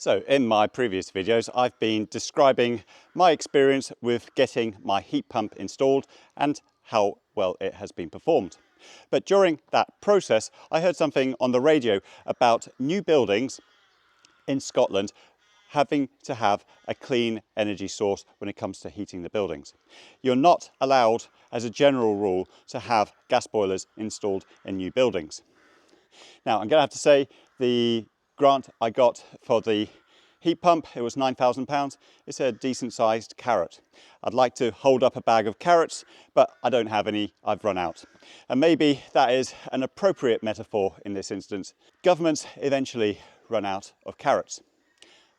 So in my previous videos, I've been describing my experience with getting my heat pump installed and how well it has been performed. But during that process, I heard something on the radio about new buildings in Scotland having to have a clean energy source when it comes to heating the buildings. You're not allowed, as a general rule, to have gas boilers installed in new buildings. Now, I'm going to have to say the grant I got for the heat pump, it was £9,000. It's a decent sized carrot. I'd like to hold up a bag of carrots, but I don't have any, I've run out. And maybe that is an appropriate metaphor in this instance. Governments eventually run out of carrots.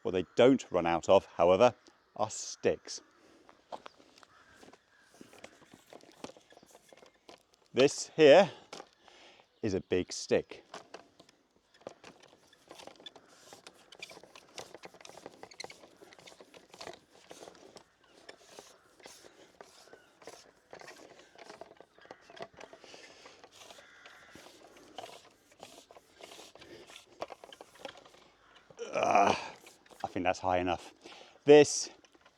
What they don't run out of, however, are sticks. This here is a big stick. I think that's high enough. This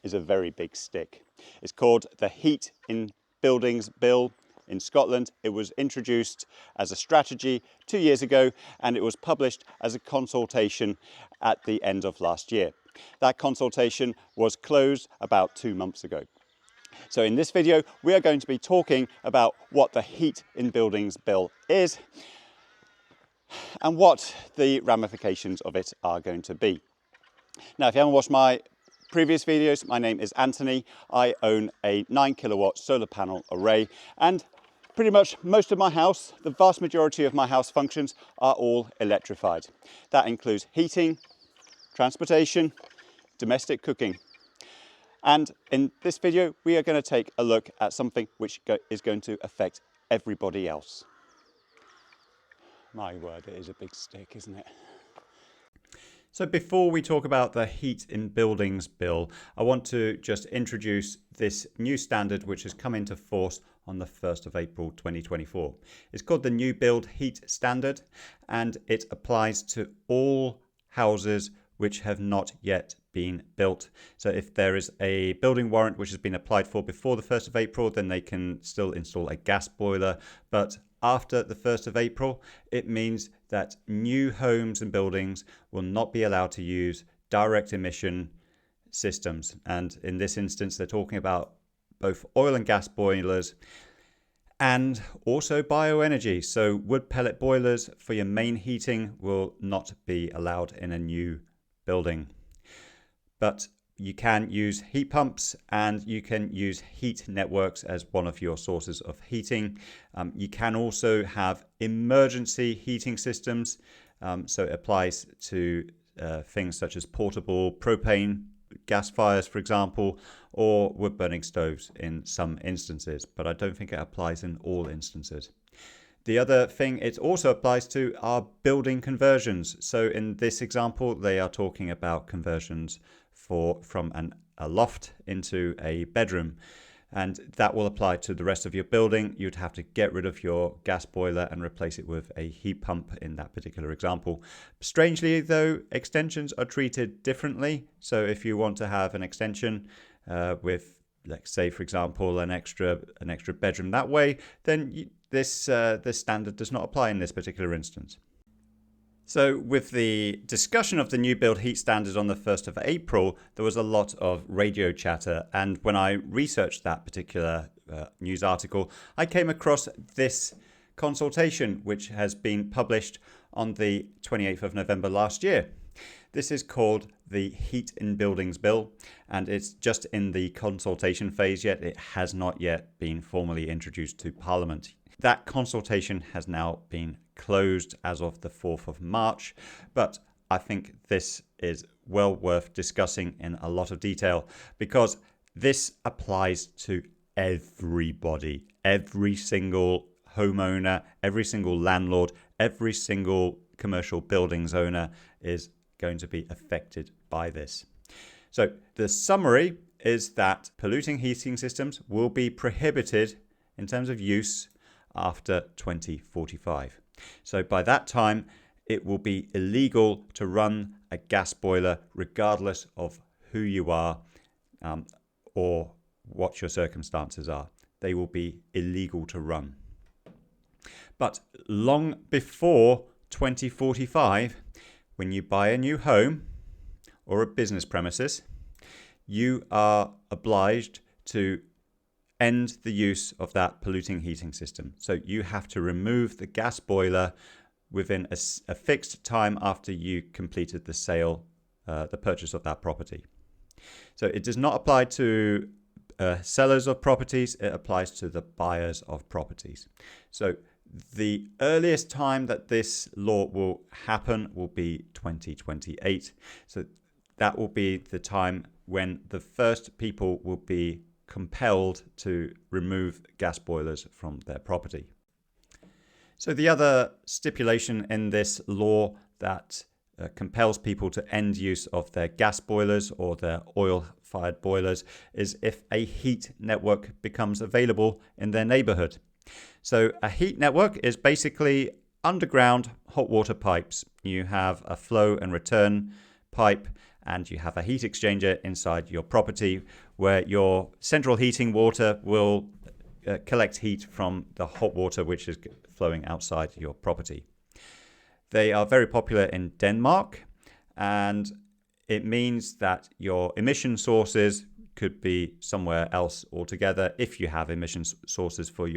is a very big stick. It's called the Heat in Buildings Bill in Scotland. It was introduced as a strategy 2 years ago, and it was published as a consultation at the end of last year. That consultation was closed about 2 months ago. So in this video, we are going to be talking about what the Heat in Buildings Bill is and what the ramifications of it are going to be. Now, if you haven't watched my previous videos, my name is Anthony. I own a 9 kilowatt solar panel array, and pretty much most of my house, the vast majority of my house functions are all electrified. That includes heating, transportation, domestic cooking. And in this video, we are going to take a look at something which is going to affect everybody else. My word, it is a big stick, isn't it? So before we talk about the Heat in Buildings Bill, I want to just introduce this new standard which has come into force on the 1st of April 2024. It's called the New Build Heat Standard, and it applies to all houses which have not yet been built. So if there is a building warrant which has been applied for before the 1st of April, then they can still install a gas boiler. But after the 1st of April, it means that new homes and buildings will not be allowed to use direct emission systems. And in this instance, they're talking about both oil and gas boilers and also bioenergy. So wood pellet boilers for your main heating will not be allowed in a new building. But you can use heat pumps and you can use heat networks as one of your sources of heating. You can also have emergency heating systems. So it applies to things such as portable propane gas fires, for example, or wood burning stoves in some instances. But I don't think it applies in all instances. The other thing it also applies to are building conversions. So in this example, they are talking about conversions from a loft into a bedroom, and that will apply to the rest of your building. You'd have to get rid of your gas boiler and replace it with a heat pump in that particular example. Strangely though, extensions are treated differently. So if you want to have an extension with, let's say for example, an extra bedroom that way, then this standard does not apply in this particular instance. So with the discussion of the new build heat standard on the 1st of April, there was a lot of radio chatter. And when I researched that particular news article, I came across this consultation, which has been published on the 28th of November last year. This is called the Heat in Buildings Bill, and it's just in the consultation phase yet. It has not yet been formally introduced to Parliament. That consultation has now been closed as of the 4th of March, but I think this is well worth discussing in a lot of detail because this applies to everybody, every single homeowner, every single landlord, every single commercial buildings owner is going to be affected by this. So the summary is that polluting heating systems will be prohibited in terms of use after 2045. So by that time, it will be illegal to run a gas boiler regardless of who you are or what your circumstances are. They will be illegal to run. But long before 2045, when you buy a new home or a business premises, you are obliged to end the use of that polluting heating system. So you have to remove the gas boiler within a fixed time after you completed the sale, the purchase of that property. So it does not apply to sellers of properties, it applies to the buyers of properties. So the earliest time that this law will happen will be 2028. So that will be the time when the first people will be compelled to remove gas boilers from their property. So the other stipulation in this law that compels people to end use of their gas boilers or their oil-fired boilers is if a heat network becomes available in their neighborhood. So a heat network is basically underground hot water pipes. You have a flow and return pipe and you have a heat exchanger inside your property where your central heating water will collect heat from the hot water which is flowing outside your property. They are very popular in Denmark, and it means that your emission sources could be somewhere else altogether if you have emission sources for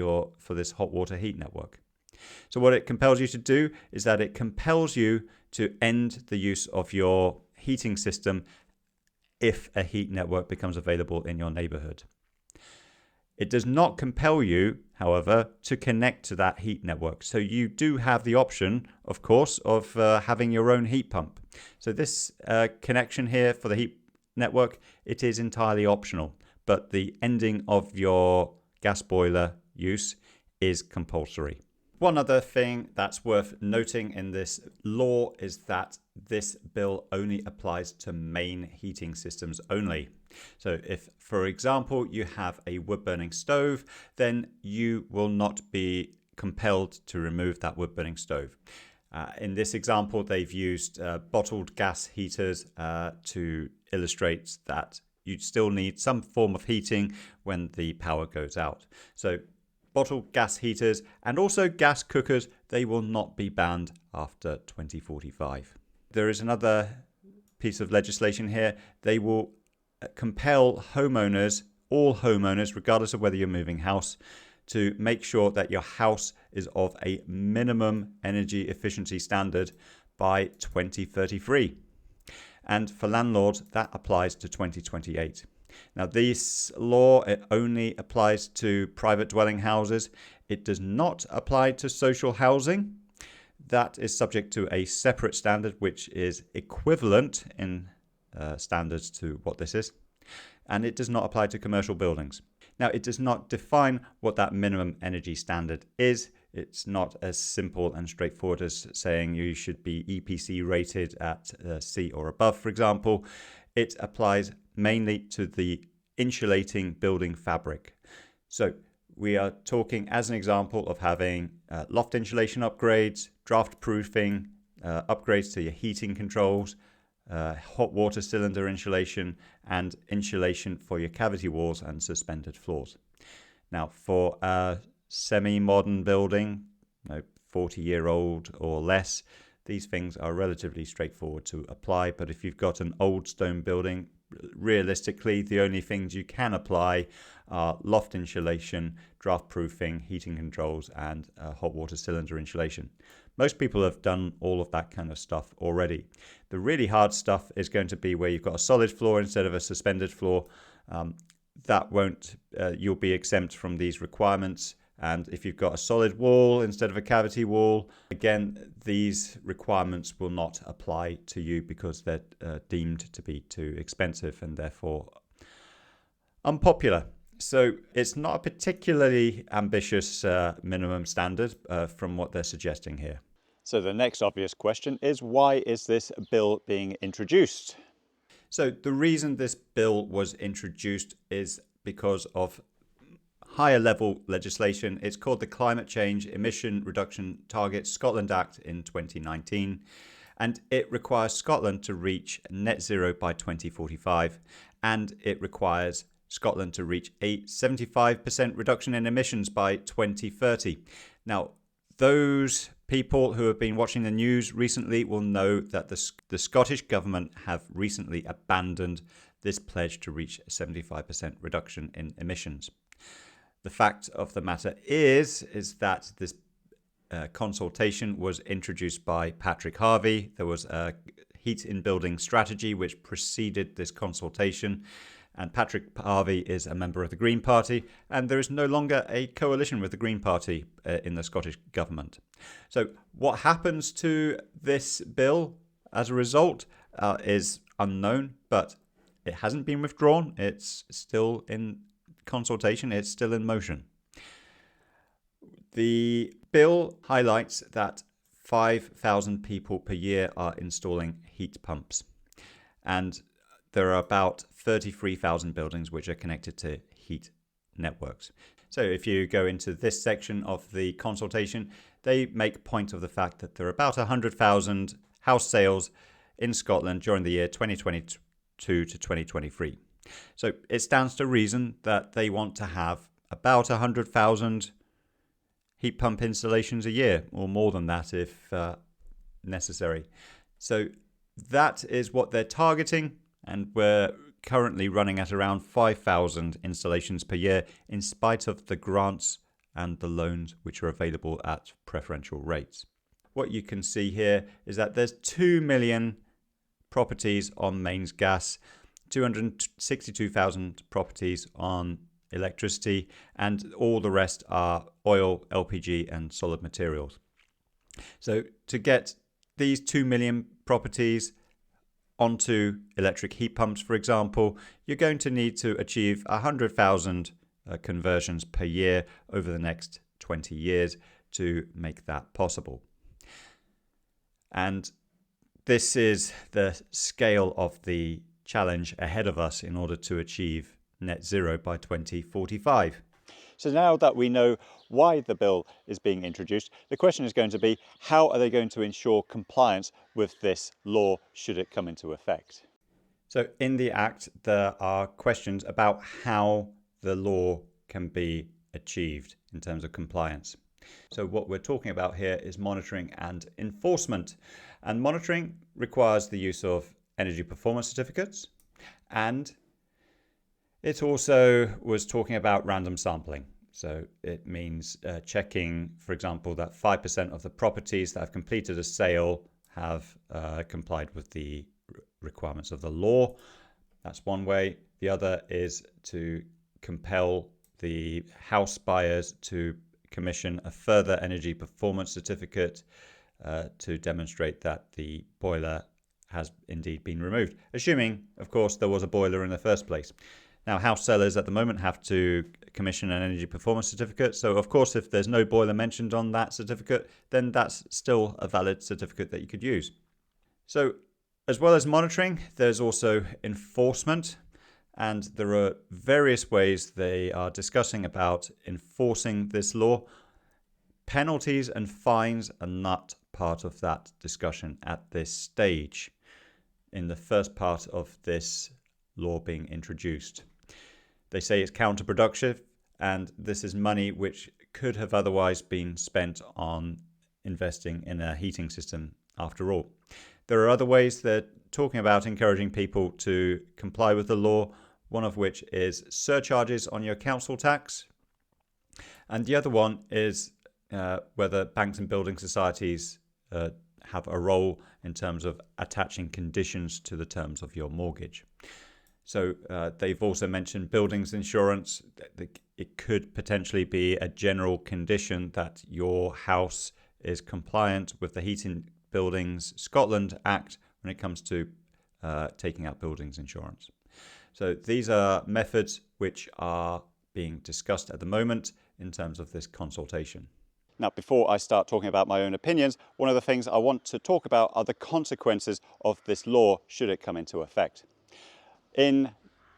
this hot water heat network. So what it compels you to do is that it compels you to end the use of your heating system if a heat network becomes available in your neighborhood. It does not compel you, however, to connect to that heat network. So you do have the option, of course, of having your own heat pump. So this connection here for the heat network, it is entirely optional, but the ending of your gas boiler use is compulsory. One other thing that's worth noting in this law is that this bill only applies to main heating systems only. So if, for example, you have a wood-burning stove, then you will not be compelled to remove that wood-burning stove. In this example, they've used bottled gas heaters to illustrate that you still need some form of heating when the power goes out. So bottled gas heaters and also gas cookers, they will not be banned after 2045. There is another piece of legislation here. They will compel homeowners, all homeowners, regardless of whether you're moving house, to make sure that your house is of a minimum energy efficiency standard by 2033. And for landlords, that applies to 2028. Now, this law, it only applies to private dwelling houses. It does not apply to social housing. That is subject to a separate standard, which is equivalent in standards to what this is. And it does not apply to commercial buildings. Now, it does not define what that minimum energy standard is. It's not as simple and straightforward as saying you should be EPC rated at C or above, for example. It applies mainly to the insulating building fabric. So we are talking, as an example, of having loft insulation upgrades, draft proofing, upgrades to your heating controls, hot water cylinder insulation, and insulation for your cavity walls and suspended floors. Now, for a semi-modern building, 40-year-old or less, these things are relatively straightforward to apply. But if you've got an old stone building, realistically, the only things you can apply are loft insulation, draft proofing, heating controls, and hot water cylinder insulation. Most people have done all of that kind of stuff already. The really hard stuff is going to be where you've got a solid floor instead of a suspended floor. That won't, you'll be exempt from these requirements. And if you've got a solid wall instead of a cavity wall, again, these requirements will not apply to you because they're deemed to be too expensive and therefore unpopular. So it's not a particularly ambitious minimum standard from what they're suggesting here. So the next obvious question is, why is this bill being introduced? So the reason this bill was introduced is because of higher level legislation. It's called the Climate Change Emission Reduction Targets Scotland Act in 2019. And it requires Scotland to reach net zero by 2045. And it requires Scotland to reach a 75% reduction in emissions by 2030. Now, those people who have been watching the news recently will know that the Scottish Government have recently abandoned this pledge to reach a 75% reduction in emissions. The fact of the matter is that this consultation was introduced by Patrick Harvey. There was a heat in building strategy which preceded this consultation. And Patrick Harvey is a member of the Green Party, and there is no longer a coalition with the Green Party in the Scottish Government. So what happens to this bill as a result is unknown, but it hasn't been withdrawn. It's still in consultation. It's still in motion. The bill highlights that 5,000 people per year are installing heat pumps, and there are about 33,000 buildings which are connected to heat networks. So if you go into this section of the consultation, they make point of the fact that there are about 100,000 house sales in Scotland during the year 2022 to 2023. So it stands to reason that they want to have about 100,000 heat pump installations a year, or more than that if necessary. So that is what they're targeting, and we're currently running at around 5,000 installations per year in spite of the grants and the loans which are available at preferential rates. What you can see here is that there's 2 million properties on mains gas, 262,000 properties on electricity, and all the rest are oil, LPG and solid materials. So to get these 2 million properties onto electric heat pumps, for example, you're going to need to achieve 100,000 conversions per year over the next 20 years to make that possible. And this is the scale of the challenge ahead of us in order to achieve net zero by 2045. So now that we know why the bill is being introduced, the question is going to be, how are they going to ensure compliance with this law should it come into effect? So in the Act, there are questions about how the law can be achieved in terms of compliance. So what we're talking about here is monitoring and enforcement. And monitoring requires the use of energy performance certificates, and it also was talking about random sampling. So it means checking, for example, that 5% of the properties that have completed a sale have complied with the requirements of the law. That's one way. The other is to compel the house buyers to commission a further energy performance certificate to demonstrate that the boiler has indeed been removed, assuming, of course, there was a boiler in the first place. Now, house sellers at the moment have to commission an energy performance certificate. So, of course, if there's no boiler mentioned on that certificate, then that's still a valid certificate that you could use. So, as well as monitoring, there's also enforcement. And there are various ways they are discussing about enforcing this law. Penalties and fines are not part of that discussion at this stage in the first part of this law being introduced. They say it's counterproductive, and this is money which could have otherwise been spent on investing in a heating system after all. There are other ways they're talking about encouraging people to comply with the law, one of which is surcharges on your council tax. And the other one is whether banks and building societies have a role in terms of attaching conditions to the terms of your mortgage. So they've also mentioned buildings insurance. It could potentially be a general condition that your house is compliant with the Heating Buildings Scotland Act when it comes to taking out buildings insurance. So these are methods which are being discussed at the moment in terms of this consultation. Now, before I start talking about my own opinions, one of the things I want to talk about are the consequences of this law should it come into effect. In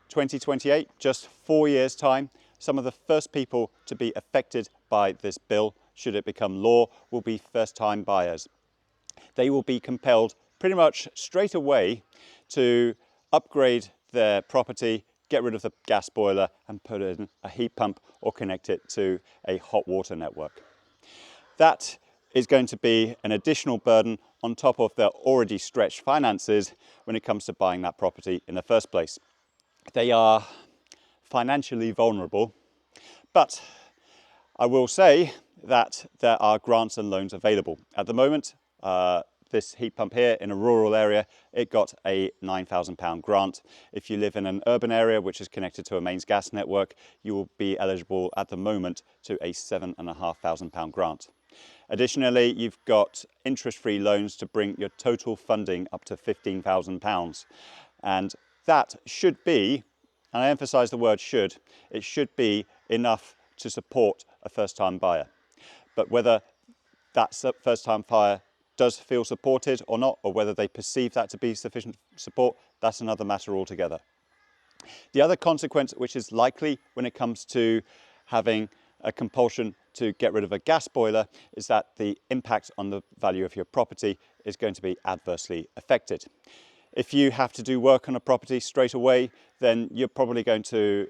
2028, just 4 years' time, Some of the first people to be affected by this bill, should it become law, will be first-time buyers. They will be compelled pretty much straight away to upgrade their property, get rid of the gas boiler and put in a heat pump or connect it to a hot water network. That is going to be an additional burden on top of their already stretched finances when it comes to buying that property in the first place. They are financially vulnerable, but I will say that there are grants and loans available. At the moment, this heat pump here in a rural area, it got a £9,000 grant. If you live in an urban area which is connected to a mains gas network, you will be eligible at the moment to a £7,500 grant. Additionally, you've got interest-free loans to bring your total funding up to £15,000. And that should be, and I emphasize the word should, it should be enough to support a first-time buyer. But whether that first-time buyer does feel supported or not, or whether they perceive that to be sufficient support, that's another matter altogether. The other consequence which is likely when it comes to having a compulsion to get rid of a gas boiler is that the impact on the value of your property is going to be adversely affected. If you have to do work on a property straight away, then you're probably going to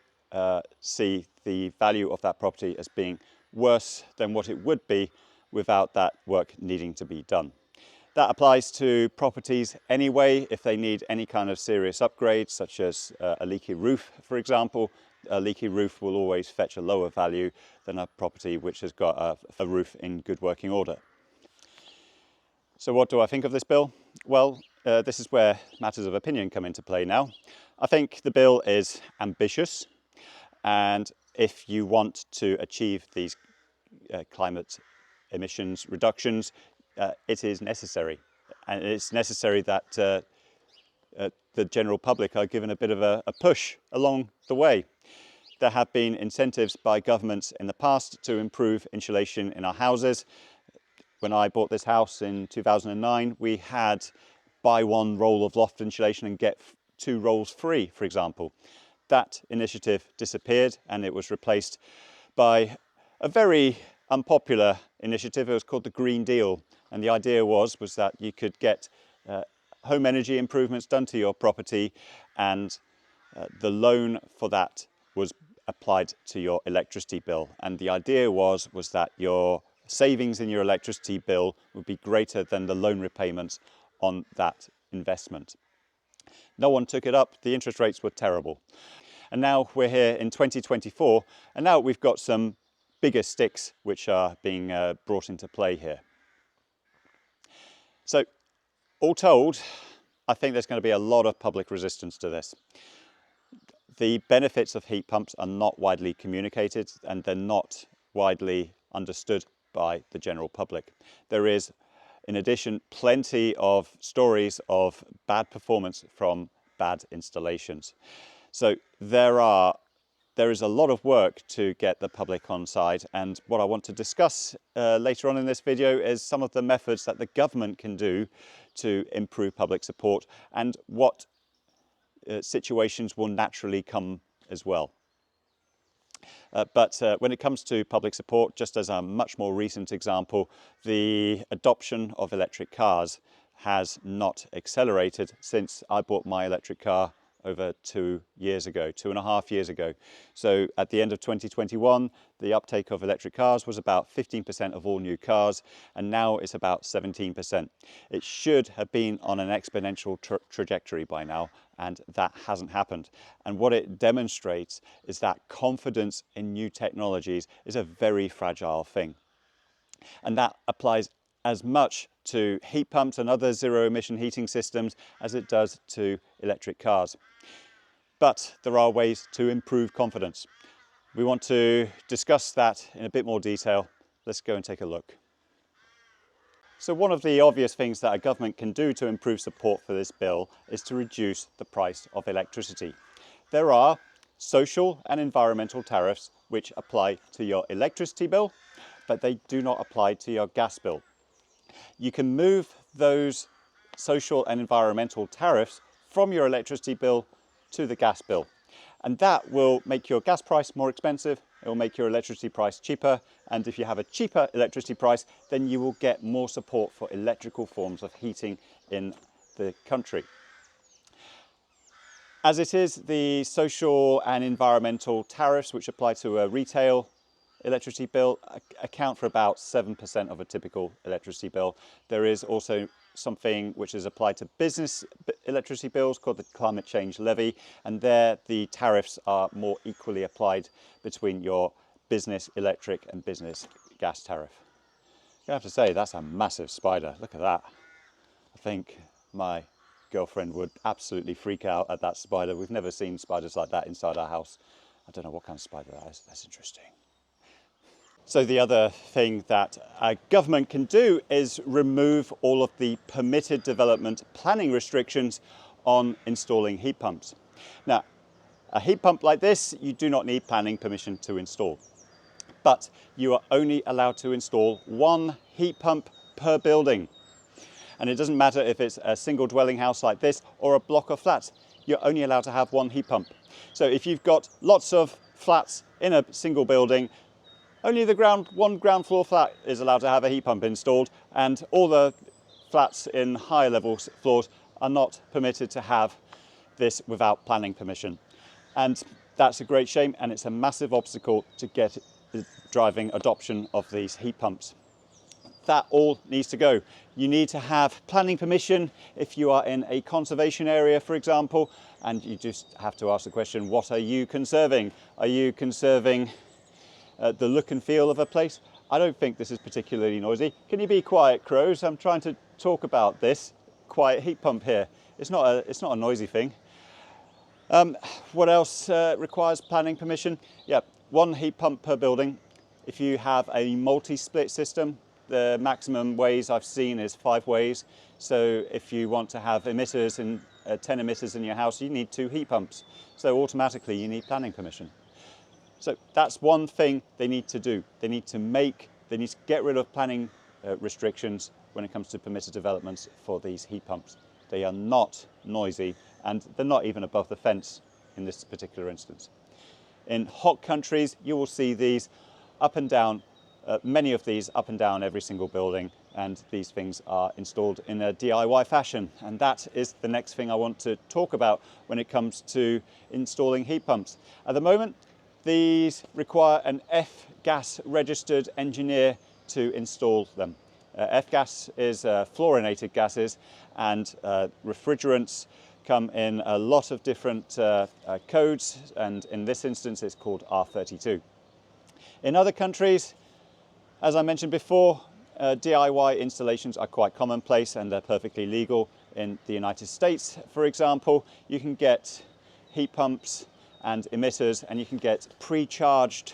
see the value of that property as being worse than what it would be without that work needing to be done. That applies to properties anyway. If they need any kind of serious upgrade, such as a leaky roof, for example, a leaky roof will always fetch a lower value than a property which has got a roof in good working order. So what do I think of this bill? Well, this is where matters of opinion come into play now. I think the bill is ambitious, and if you want to achieve these climate emissions reductions, it is necessary. And it's necessary that the general public are given a bit of a push along the way. There have been incentives by governments in the past to improve insulation in our houses. When I bought this house in 2009, we had buy one roll of loft insulation and get 2 rolls free, for example. That initiative disappeared and it was replaced by a very unpopular initiative. It was called the Green Deal. And the idea was that you could get home energy improvements done to your property, and the loan for that was applied to your electricity bill. And the idea was that your savings in your electricity bill would be greater than the loan repayments on that investment. No one took it up. The interest rates were terrible. And now we're here in 2024, and now we've got some bigger sticks which are being brought into play here. So, all told, I think there's going to be a lot of public resistance to this. The benefits of heat pumps are not widely communicated, and they're not widely understood by the general public. There is, in addition, plenty of stories of bad performance from bad installations. So there is a lot of work to get the public on side, and what I want to discuss later on in this video is some of the methods that the government can do to improve public support, and what situations will naturally come as well. But when it comes to public support, just as a much more recent example, the adoption of electric cars has not accelerated since I bought my electric car over 2 years ago, 2.5 years ago. So at the end of 2021, the uptake of electric cars was about 15% of all new cars, and now it's about 17%. It should have been on an exponential trajectory by now, and that hasn't happened. And what it demonstrates is that confidence in new technologies is a very fragile thing. And that applies as much to heat pumps and other zero-emission heating systems as it does to electric cars. But there are ways to improve confidence. We want to discuss that in a bit more detail. Let's go and take a look. So one of the obvious things that a government can do to improve support for this bill is to reduce the price of electricity. There are social and environmental tariffs which apply to your electricity bill, but they do not apply to your gas bill. You can move those social and environmental tariffs from your electricity bill to the gas bill. And that will make your gas price more expensive, it will make your electricity price cheaper, and if you have a cheaper electricity price, then you will get more support for electrical forms of heating in the country. As it is, the social and environmental tariffs which apply to a retail electricity bill account for about 7% of a typical electricity bill. There is also something which is applied to business electricity bills called the climate change levy, and there the tariffs are more equally applied between your business electric and business gas tariff. I have to say, that's a massive spider. Look at that. I think my girlfriend would absolutely freak out at that spider. We've never seen spiders like that inside our house. I don't know what kind of spider that is. That's interesting. So the other thing that a government can do is remove all of the permitted development planning restrictions on installing heat pumps. Now, a heat pump like this, you do not need planning permission to install, but you are only allowed to install one heat pump per building. And it doesn't matter if it's a single dwelling house like this or a block of flats, you're only allowed to have one heat pump. So if you've got lots of flats in a single building, only the one ground floor flat is allowed to have a heat pump installed, and all the flats in higher level floors are not permitted to have this without planning permission. And that's a great shame, and it's a massive obstacle to get the driving adoption of these heat pumps. That all needs to go. You need to have planning permission if you are in a conservation area, for example, and you just have to ask the question, what are you conserving? Are you conserving the look and feel of a place? I don't think this is particularly noisy. Can you be quiet, crows? I'm trying to talk about this quiet heat pump here. It's not a noisy thing. What else requires planning permission? Yeah, one heat pump per building. If you have a multi-split system, the maximum ways I've seen is 5 ways. So if you want to have emitters in 10 emitters in your house, you need 2 heat pumps. So automatically you need planning permission. So that's one thing they need to do. They need to get rid of planning restrictions when it comes to permitted developments for these heat pumps. They are not noisy, and they're not even above the fence in this particular instance. In hot countries, you will see these up and down, many of these up and down every single building, and these things are installed in a DIY fashion. And that is the next thing I want to talk about when it comes to installing heat pumps. At the moment, these require an F-gas registered engineer to install them. F-gas is fluorinated gases, and refrigerants come in a lot of different codes, and in this instance it's called R32. In other countries, as I mentioned before, DIY installations are quite commonplace and they're perfectly legal. In the United States, for example, you can get heat pumps and emitters, and you can get pre-charged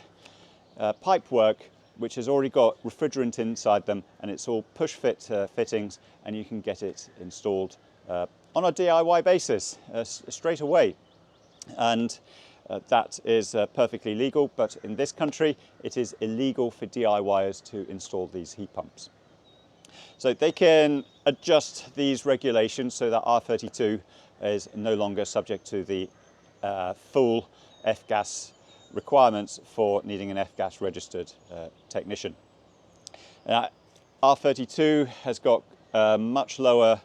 pipe work which has already got refrigerant inside them, and it's all push fit fittings, and you can get it installed on a DIY basis straight away. And that is perfectly legal, but in this country it is illegal for DIYers to install these heat pumps. So they can adjust these regulations so that R32 is no longer subject to the full F-gas requirements for needing an F-gas registered technician. R32 has got much lower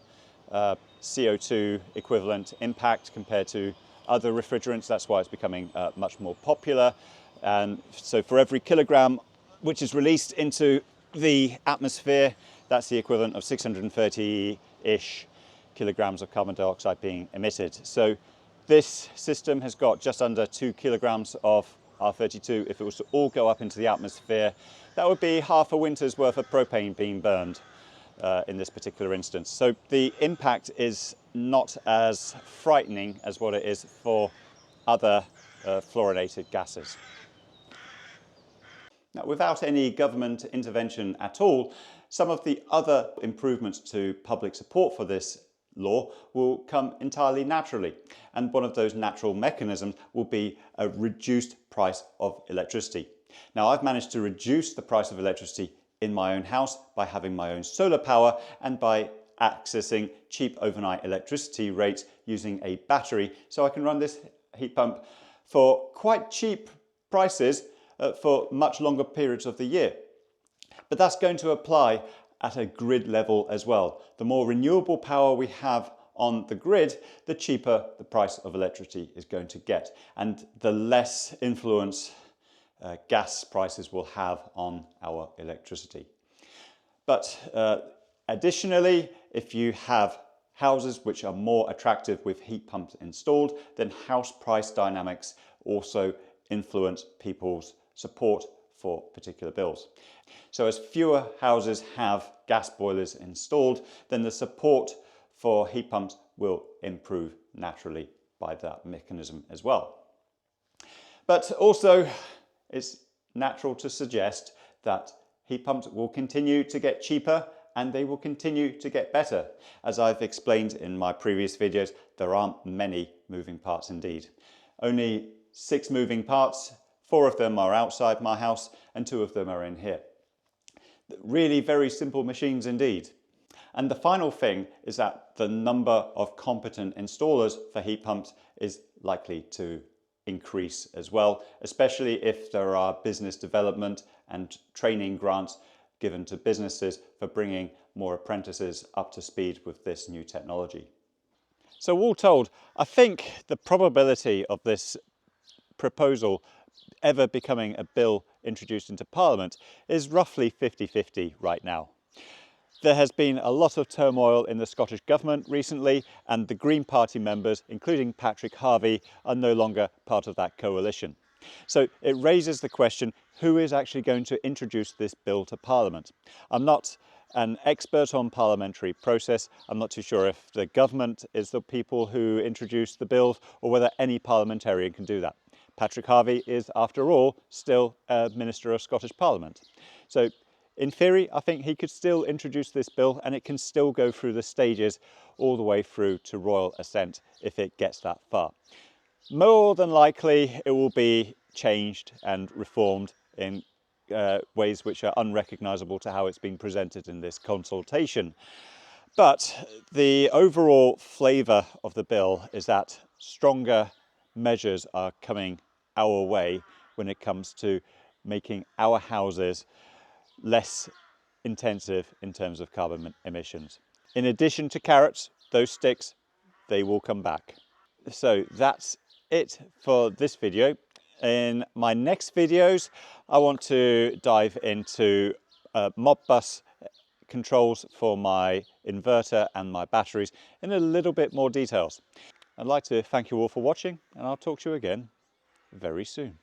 CO2 equivalent impact compared to other refrigerants. That's why it's becoming much more popular. And so for every kilogram which is released into the atmosphere, that's the equivalent of 630-ish kilograms of carbon dioxide being emitted. So this system has got just under 2 kilograms of R32. If it was to all go up into the atmosphere, that would be half a winter's worth of propane being burned in this particular instance. So the impact is not as frightening as what it is for other fluorinated gases. Now, without any government intervention at all, some of the other improvements to public support for this law will come entirely naturally. And one of those natural mechanisms will be a reduced price of electricity. Now, I've managed to reduce the price of electricity in my own house by having my own solar power and by accessing cheap overnight electricity rates using a battery, so I can run this heat pump for quite cheap prices for much longer periods of the year. But that's going to apply at a grid level as well. The more renewable power we have on the grid, the cheaper the price of electricity is going to get, and the less influence gas prices will have on our electricity. But additionally, if you have houses which are more attractive with heat pumps installed, then house price dynamics also influence people's support for particular bills. So as fewer houses have gas boilers installed, then the support for heat pumps will improve naturally by that mechanism as well. But also, it's natural to suggest that heat pumps will continue to get cheaper and they will continue to get better. As I've explained in my previous videos, there aren't many moving parts indeed. Only 6 moving parts, 4 of them are outside my house and 2 of them are in here. Really very simple machines indeed. And the final thing is that the number of competent installers for heat pumps is likely to increase as well, especially if there are business development and training grants given to businesses for bringing more apprentices up to speed with this new technology. So all told, I think the probability of this proposal ever becoming a bill introduced into Parliament is roughly 50-50 right now. There has been a lot of turmoil in the Scottish Government recently, and the Green Party members, including Patrick Harvey, are no longer part of that coalition. So it raises the question, who is actually going to introduce this bill to Parliament? I'm not an expert on parliamentary process. I'm not too sure if the government is the people who introduce the bills or whether any parliamentarian can do that. Patrick Harvey is, after all, still a Minister of Scottish Parliament. So in theory, I think he could still introduce this bill and it can still go through the stages all the way through to royal assent if it gets that far. More than likely, it will be changed and reformed in ways which are unrecognisable to how it's been presented in this consultation. But the overall flavour of the bill is that stronger measures are coming our way when it comes to making our houses less intensive in terms of carbon emissions. In addition to carrots, those sticks, they will come back. So that's it for this video. In my next videos, I want to dive into Modbus controls for my inverter and my batteries in a little bit more details. I'd like to thank you all for watching, and I'll talk to you again very soon.